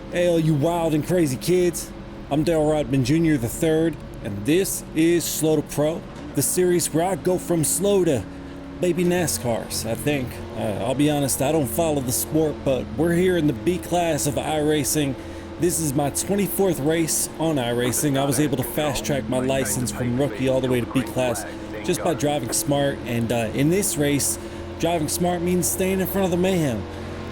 Hey, all you wild and crazy kids. I'm Dale Rodman Jr. the third, and this is Slow to Pro, the series where I go from slow to baby NASCARs, I think. I'll be honest, I don't follow the sport, but we're here in the B class of iRacing. This is my 24th race on iRacing. I was able to fast track my license from rookie all the way to B class just by driving smart, and in this race, driving smart means staying in front of the mayhem.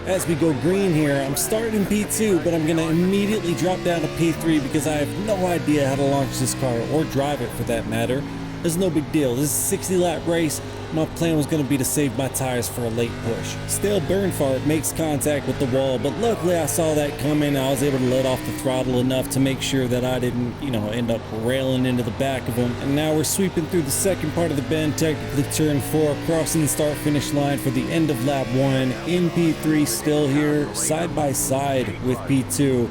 As we go green here, I'm starting in P2, but I'm going to immediately drop down to P3 because I have no idea how to launch this car, or drive it for that matter. There's no big deal. This is a 60-lap race. My plan was going to be to save my tires for a late push. Still, burn fart makes contact with the wall, but luckily I saw that coming. I was able to let off the throttle enough to make sure that I didn't, end up railing into the back of him. And now we're sweeping through the second part of the bend, technically turn 4, crossing the start-finish line for the end of lap 1. In P3, still here, side by side with P2.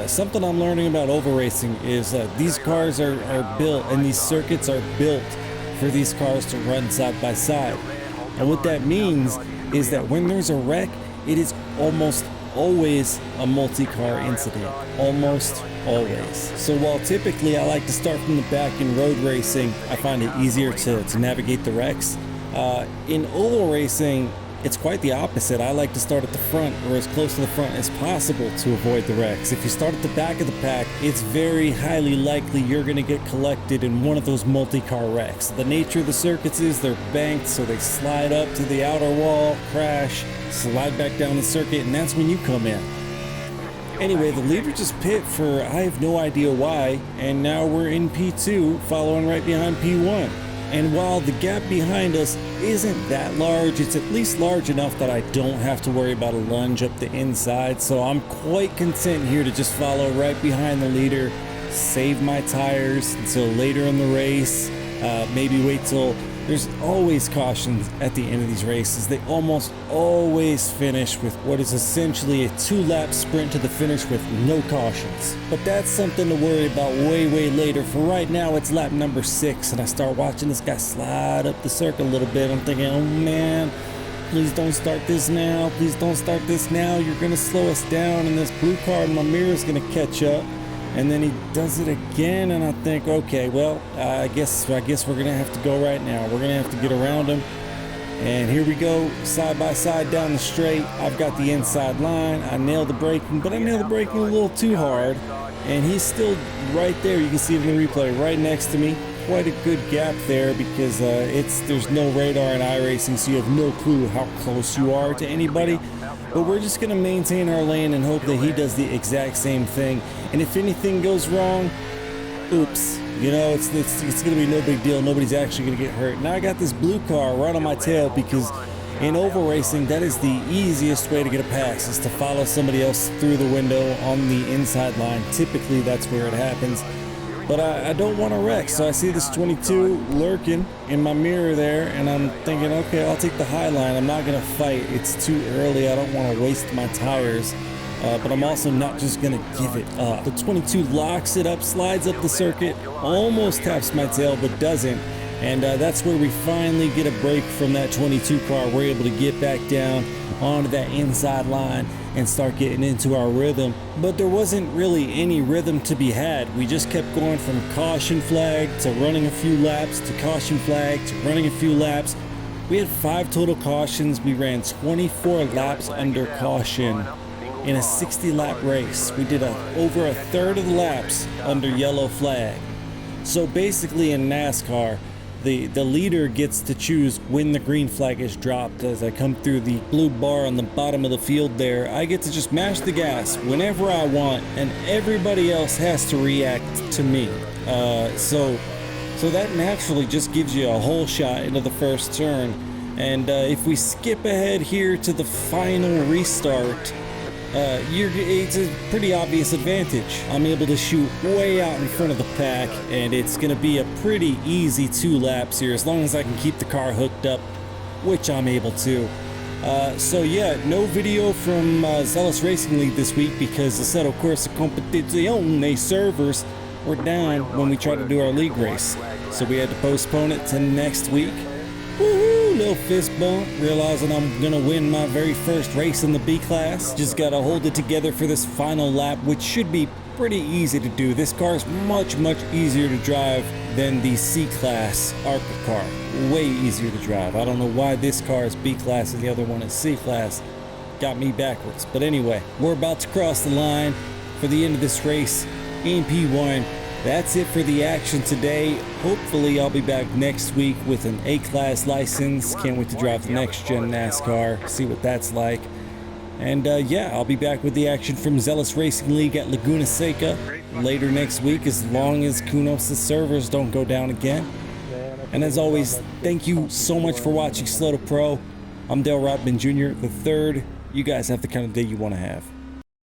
Something I'm learning about over racing is these cars are built, and these circuits are built for these cars to run side by side. And what that means is that when there's a wreck, it is almost always a multi-car incident. Almost always. So while typically I like to start from the back in road racing, I find it easier to navigate the wrecks. In oval racing, it's quite the opposite. I like to start at the front, or as close to the front as possible, to avoid the wrecks. If you start at the back of the pack, it's very highly likely you're going to get collected in one of those multi-car wrecks. The nature of the circuits is they're banked, so they slide up to the outer wall, crash, slide back down the circuit, and that's when you come in. Anyway, the leader just pit for I have no idea why, and now we're in P2, following right behind P1. And while the gap behind us isn't that large, it's at least large enough that I don't have to worry about a lunge up the inside. So I'm quite content here to just follow right behind the leader, save my tires until later in the race, maybe wait till... There's always cautions at the end of these races. They almost always finish with what is essentially a 2-lap sprint to the finish with no cautions. But that's something to worry about way later. For right now, it's lap number 6, and I start watching this guy slide up the circuit a little bit. I'm thinking, oh man, please don't start this now. Please don't start this now. You're going to slow us down, and this blue car in my mirror is going to catch up. And then he does it again, and I think, okay, well, I guess we're gonna have to go right now. We're gonna have to get around him. And here we go, side by side down the straight. I've got the inside line. I nailed the braking, but I nailed the braking a little too hard. And he's still right there. You can see it in the replay, right next to me. Quite a good gap there because there's no radar in iRacing, so you have no clue how close you are to anybody. But we're just going to maintain our lane and hope that he does the exact same thing. And if anything goes wrong, oops. It's going to be no big deal. Nobody's actually going to get hurt. Now I got this blue car right on my tail because in oval racing, that is the easiest way to get a pass, is to follow somebody else through the window on the inside line. Typically, that's where it happens. But I don't want to wreck, so I see this 22 lurking in my mirror there, and I'm thinking, okay, I'll take the high line. I'm not going to fight. It's too early. I don't want to waste my tires, but I'm also not just going to give it up. The 22 locks it up, slides up the circuit, almost taps my tail, but doesn't. And that's where we finally get a break from that 22 car. We're able to get back down onto that inside line and start getting into our rhythm. But there wasn't really any rhythm to be had. We just kept going from caution flag to running a few laps to caution flag to running a few laps. We had 5 total cautions. We ran 24 laps under caution in a 60-lap race. We did over a third of the laps under yellow flag. So basically in NASCAR, the leader gets to choose when the green flag is dropped. As I come through the blue bar on the bottom of the field there, I get to just mash the gas whenever I want, and everybody else has to react to me. So that naturally just gives you a whole shot into the first turn. And if we skip ahead here to the final restart, it's a pretty obvious advantage. I'm able to shoot way out in front of the pack, and it's going to be a pretty easy 2 laps here as long as I can keep the car hooked up, which I'm able to. So yeah, no video from Zealous Racing League this week because the Zero Corsa Competizione servers were down when we tried to do our league race. So we had to postpone it to next week. Woohoo! No little fist bump, realizing I'm gonna win my very first race in the B class. Just gotta hold it together for this final lap, which should be pretty easy to do. This car is much easier to drive than the C class ARCA car. Way easier to drive. I don't know why this car is B class and the other one is C class. Got me backwards. But anyway, we're about to cross the line for the end of this race. AMP1. That's it for the action today. Hopefully I'll be back next week with an A-class license. Can't wait to drive the next gen NASCAR, see what that's like. And yeah, I'll be back with the action from Zealous Racing League at Laguna Seca later next week, as long as Kunos' servers don't go down again. And as always, thank you so much for watching Slow to Pro. I'm Dale Rodman Jr. the third. You guys have the kind of day you want to have.